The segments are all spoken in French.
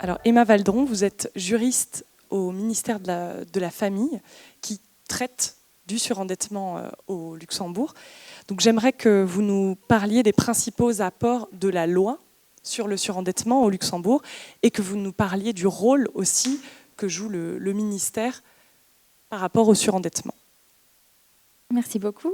Alors Emma Valdron, vous êtes juriste au ministère de la Famille qui traite du surendettement au Luxembourg. Donc j'aimerais que vous nous parliez des principaux apports de la loi sur le surendettement au Luxembourg et que vous nous parliez du rôle aussi que joue le ministère par rapport au surendettement. Merci beaucoup.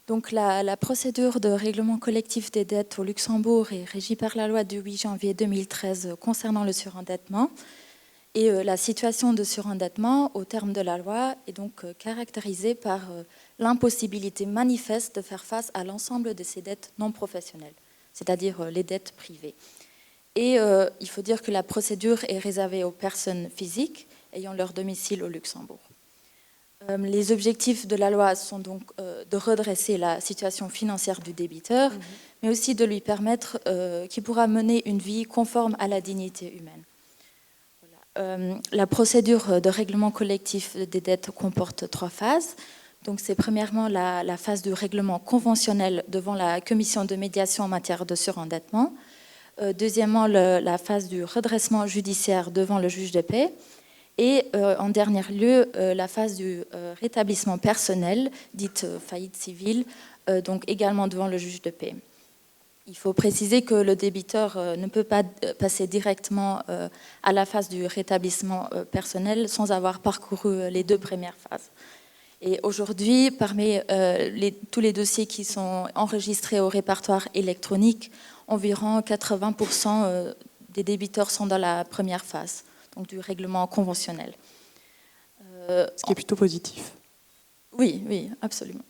Donc la procédure de règlement collectif des dettes au Luxembourg est régie par la loi du 8 janvier 2013 concernant le surendettement. Et la situation de surendettement au terme de la loi est donc caractérisée par l'impossibilité manifeste de faire face à l'ensemble de ces dettes non professionnelles, c'est-à-dire les dettes privées. Et il faut dire que la procédure est réservée aux personnes physiques ayant leur domicile au Luxembourg. Les objectifs de la loi sont donc de redresser la situation financière du débiteur, mais aussi de lui permettre qu'il pourra mener une vie conforme à la dignité humaine. Voilà. La procédure de règlement collectif des dettes comporte 3 phases. Donc c'est premièrement la phase du règlement conventionnel devant la commission de médiation en matière de surendettement. Deuxièmement, la phase du redressement judiciaire devant le juge de paix. Et en dernier lieu, la phase du rétablissement personnel, dite faillite civile, donc également devant le juge de paix. Il faut préciser que le débiteur ne peut pas passer directement à la phase du rétablissement personnel sans avoir parcouru les 2 premières phases. Et aujourd'hui, parmi tous les dossiers qui sont enregistrés au répertoire électronique, environ 80% des débiteurs sont dans la première phase, donc du règlement conventionnel. Ce qui est plutôt positif. Oui, absolument.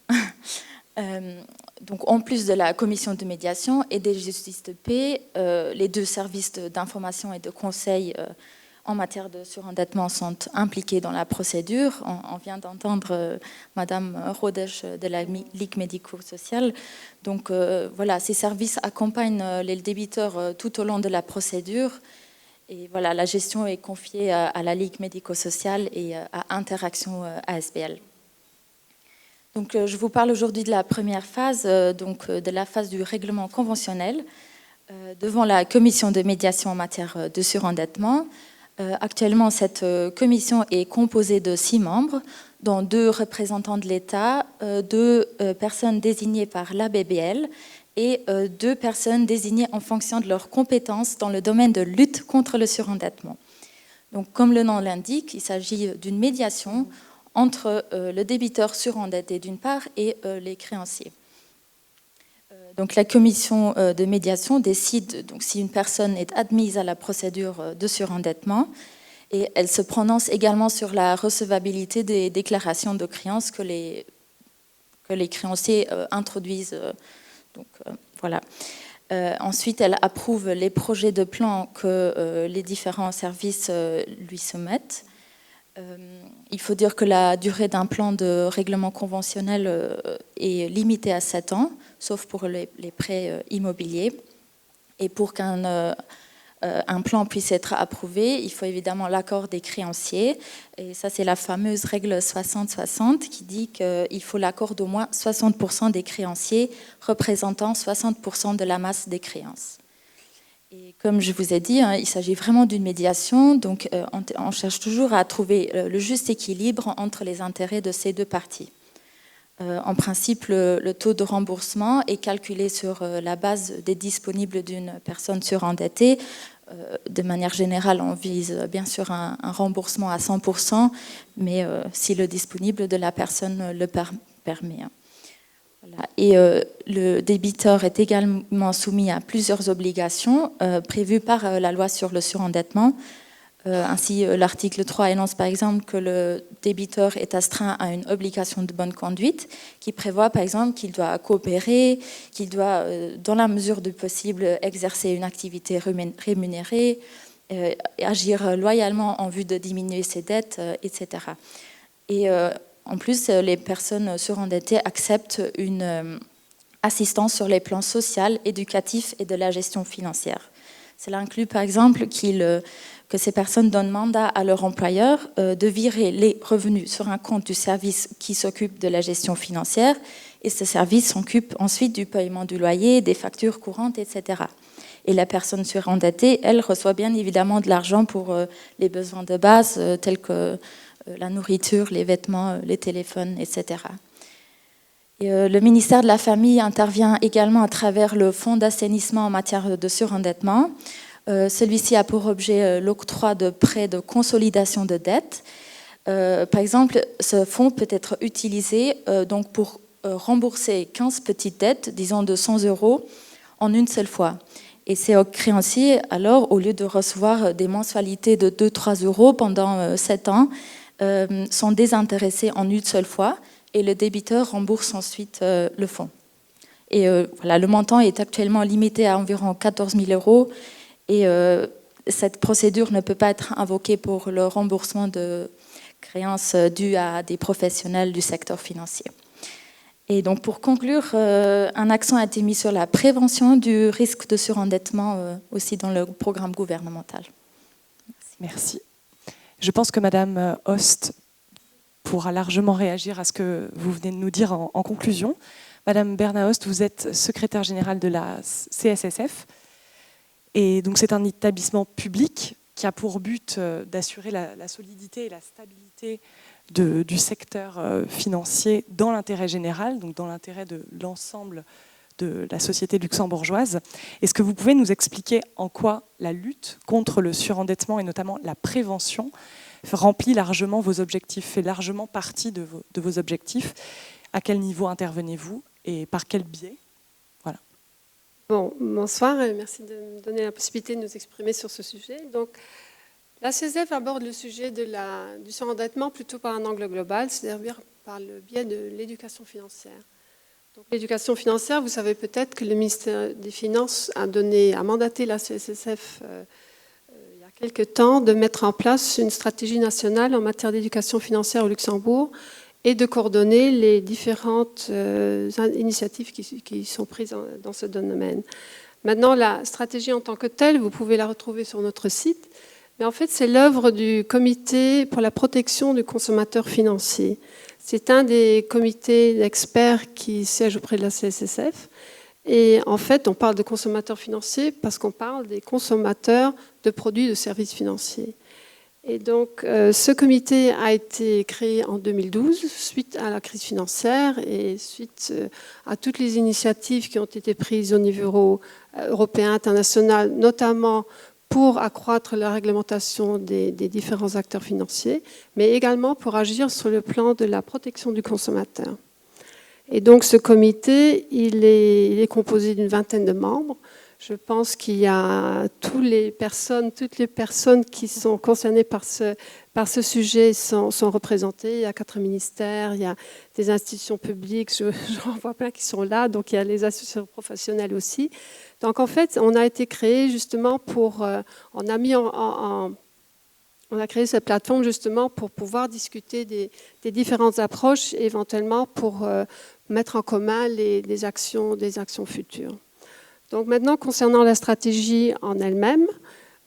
Donc, en plus de la commission de médiation et des justices de paix, les 2 services d'information et de conseil en matière de surendettement sont impliqués dans la procédure. On vient d'entendre Madame Rodesch de la Ligue médico-sociale. Donc voilà, ces services accompagnent les débiteurs tout au long de la procédure. Et voilà, la gestion est confiée à la Ligue médico-sociale et à Interaction ASBL. Donc, je vous parle aujourd'hui de la première phase, donc de la phase du règlement conventionnel devant la commission de médiation en matière de surendettement. Actuellement, cette commission est composée de 6 membres, dont 2 représentants de l'État, 2 personnes désignées par l'ABBL et 2 personnes désignées en fonction de leurs compétences dans le domaine de lutte contre le surendettement. Donc, comme le nom l'indique, il s'agit d'une médiation entre le débiteur surendetté d'une part et les créanciers. Donc la commission de médiation décide donc, si une personne est admise à la procédure de surendettement et elle se prononce également sur la recevabilité des déclarations de créances que les créanciers introduisent. Donc, voilà. Ensuite, elle approuve les projets de plan que les différents services lui soumettent. Il faut dire que la durée d'un plan de règlement conventionnel est limitée à 7 ans, sauf pour les prêts immobiliers. Et pour qu'un plan puisse être approuvé, il faut évidemment l'accord des créanciers. Et ça, c'est la fameuse règle 60-60 qui dit qu'il faut l'accord d'au moins 60% des créanciers représentant 60% de la masse des créances. Et comme je vous ai dit, il s'agit vraiment d'une médiation, donc on cherche toujours à trouver le juste équilibre entre les intérêts de ces 2 parties. En principe, le taux de remboursement est calculé sur la base des disponibles d'une personne surendettée. De manière générale, on vise bien sûr un remboursement à 100%, mais si le disponible de la personne le permet. Voilà. Et le débiteur est également soumis à plusieurs obligations prévues par la loi sur le surendettement. Ainsi, l'article 3 énonce par exemple que le débiteur est astreint à une obligation de bonne conduite qui prévoit par exemple qu'il doit coopérer, qu'il doit, dans la mesure du possible, exercer une activité rémunérée, agir loyalement en vue de diminuer ses dettes, etc. Et en plus, les personnes surendettées acceptent une assistance sur les plans social, éducatif et de la gestion financière. Cela inclut par exemple que ces personnes donnent mandat à leur employeur de virer les revenus sur un compte du service qui s'occupe de la gestion financière, et ce service s'occupe ensuite du paiement du loyer, des factures courantes, etc. Et la personne surendettée, elle, reçoit bien évidemment de l'argent pour les besoins de base tels que la nourriture, les vêtements, les téléphones, etc. Et le ministère de la Famille intervient également à travers le fonds d'assainissement en matière de surendettement. Celui-ci a pour objet l'octroi de prêts de consolidation de dettes. Par exemple, ce fonds peut être utilisé donc pour rembourser 15 petites dettes, disons de 100 € en une seule fois. Et ces créanciers, alors, au lieu de recevoir des mensualités de 2-3 € pendant 7 ans, sont désintéressés en une seule fois et le débiteur rembourse ensuite le fonds. Et voilà, le montant est actuellement limité à environ 14 000 € et cette procédure ne peut pas être invoquée pour le remboursement de créances dues à des professionnels du secteur financier. Et donc, pour conclure, un accent a été mis sur la prévention du risque de surendettement aussi dans le programme gouvernemental. Merci. Je pense que Madame Host pourra largement réagir à ce que vous venez de nous dire en conclusion. Madame Berna Host, vous êtes secrétaire générale de la CSSF. Et donc, c'est un établissement public qui a pour but d'assurer la solidité et la stabilité du secteur financier dans l'intérêt général, donc dans l'intérêt de l'ensemble de la société luxembourgeoise. Est-ce que vous pouvez nous expliquer en quoi la lutte contre le surendettement et notamment la prévention remplit largement vos objectifs, fait largement partie de vos objectifs? À quel niveau intervenez-vous et par quel biais? Voilà. Bon, bonsoir et merci de me donner la possibilité de nous exprimer sur ce sujet. Donc, la CSF aborde le sujet du surendettement plutôt par un angle global, c'est-à-dire par le biais de l'éducation financière. Donc, l'éducation financière, vous savez peut-être que le ministère des Finances a mandaté la CSSF il y a quelques temps de mettre en place une stratégie nationale en matière d'éducation financière au Luxembourg et de coordonner les différentes initiatives qui sont prises dans ce domaine. Maintenant, la stratégie en tant que telle, vous pouvez la retrouver sur notre site. Mais en fait, c'est l'œuvre du Comité pour la protection du consommateur financier. C'est un des comités d'experts qui siège auprès de la CSSF. Et en fait, on parle de consommateurs financiers parce qu'on parle des consommateurs de produits de services financiers. Et donc, ce comité a été créé en 2012 suite à la crise financière et suite à toutes les initiatives qui ont été prises au niveau européen, international, notamment pour accroître la réglementation des différents acteurs financiers, mais également pour agir sur le plan de la protection du consommateur. Et donc ce comité, il est composé d'une vingtaine de membres. Je pense qu'il y a toutes les personnes qui sont concernées par ce sujet sont représentées. Il y a 4 ministères, il y a des institutions publiques, j'en vois plein qui sont là, donc il y a les associations professionnelles aussi. Donc en fait, on a été créé justement on a créé cette plateforme justement pour pouvoir discuter des différentes approches et éventuellement pour mettre en commun des actions futures. Donc maintenant, concernant la stratégie en elle-même,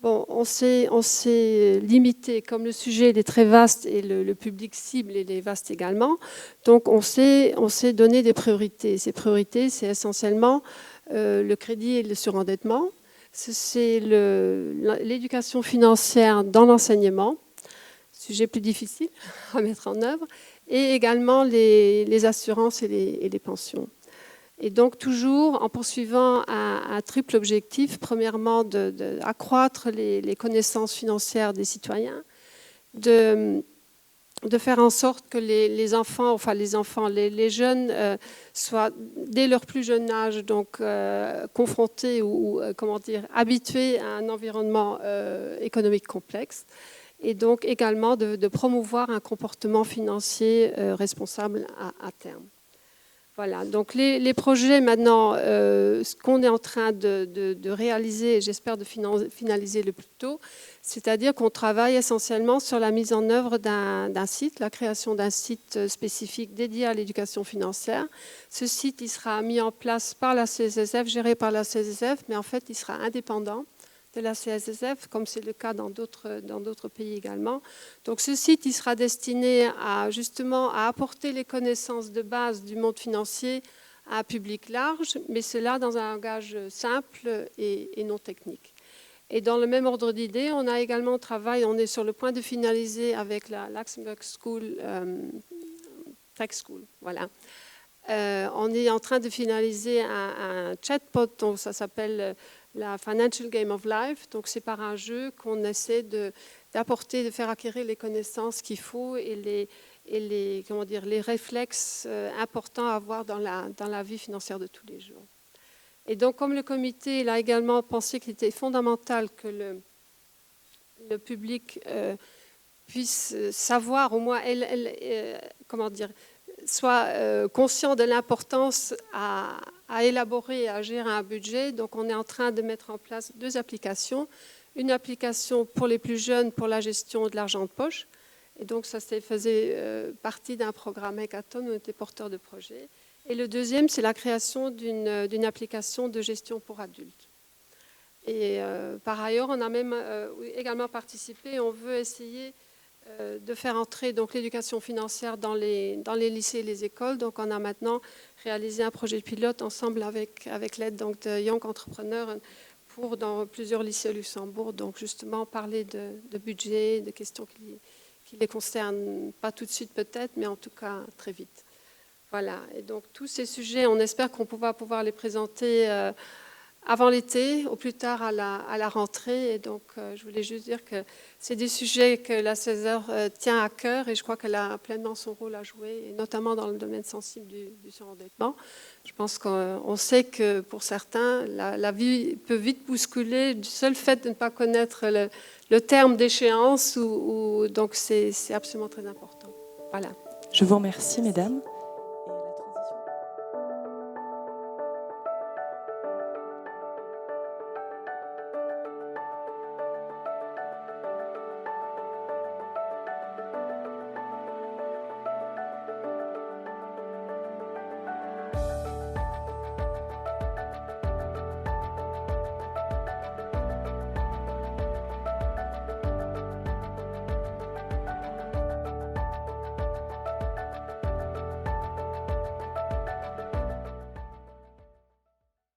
bon, on s'est limité, comme le sujet est très vaste et le public cible est vaste également, donc on s'est donné des priorités. Ces priorités, c'est essentiellement le crédit et le surendettement, c'est l'éducation financière dans l'enseignement, sujet plus difficile à mettre en œuvre, et également les assurances et les pensions. Et donc toujours en poursuivant un triple objectif, premièrement d'accroître les connaissances financières des citoyens, de faire en sorte que les jeunes soient dès leur plus jeune âge donc confrontés ou habitués à un environnement économique complexe, et donc également de promouvoir un comportement financier responsable à terme. Voilà, donc les projets maintenant, ce qu'on est en train de réaliser, et j'espère de finaliser le plus tôt, c'est-à-dire qu'on travaille essentiellement sur la mise en œuvre d'un site, la création d'un site spécifique dédié à l'éducation financière. Ce site, il sera mis en place par la CSSF, géré par la CSSF, mais en fait, il sera indépendant de la CSSF, comme c'est le cas dans d'autres pays également. Donc ce site, il sera destiné justement à apporter les connaissances de base du monde financier à un public large, mais cela dans un langage simple et non technique. Et dans le même ordre d'idée, on a également travaillé, on est sur le point de finaliser avec la Luxembourg School, Tech School, voilà. On est en train de finaliser un chatbot, donc ça s'appelle la Financial Game of Life. Donc c'est par un jeu qu'on essaie d'apporter, de faire acquérir les connaissances qu'il faut et les réflexes importants à avoir dans la vie financière de tous les jours. Et donc comme le comité il a également pensé qu'il était fondamental que le public puisse savoir, au moins soit conscient de l'importance à élaborer et à gérer un budget. Donc on est en train de mettre en place 2 applications. Une application pour les plus jeunes pour la gestion de l'argent de poche. Et donc ça faisait partie d'un programme Hackathon où on était porteur de projet. Et le deuxième, c'est la création d'une application de gestion pour adultes. Et par ailleurs, on a même également participé, on veut essayer de faire entrer donc l'éducation financière dans les lycées et les écoles. Donc on a maintenant réalisé un projet pilote ensemble avec l'aide donc de Young Entrepreneurs dans plusieurs lycées au Luxembourg. Donc justement parler de budget, de questions qui les concernent pas tout de suite peut-être, mais en tout cas très vite. Voilà. Et donc tous ces sujets, on espère qu'on va pouvoir les présenter avant l'été, au plus tard à la rentrée. Et donc, je voulais juste dire que c'est des sujets que la CESER tient à cœur et je crois qu'elle a pleinement son rôle à jouer, et notamment dans le domaine sensible du surendettement. Je pense qu'on sait que pour certains, la vie peut vite bousculer du seul fait de ne pas connaître le terme d'échéance. Donc, c'est absolument très important. Voilà. Je vous remercie, mesdames.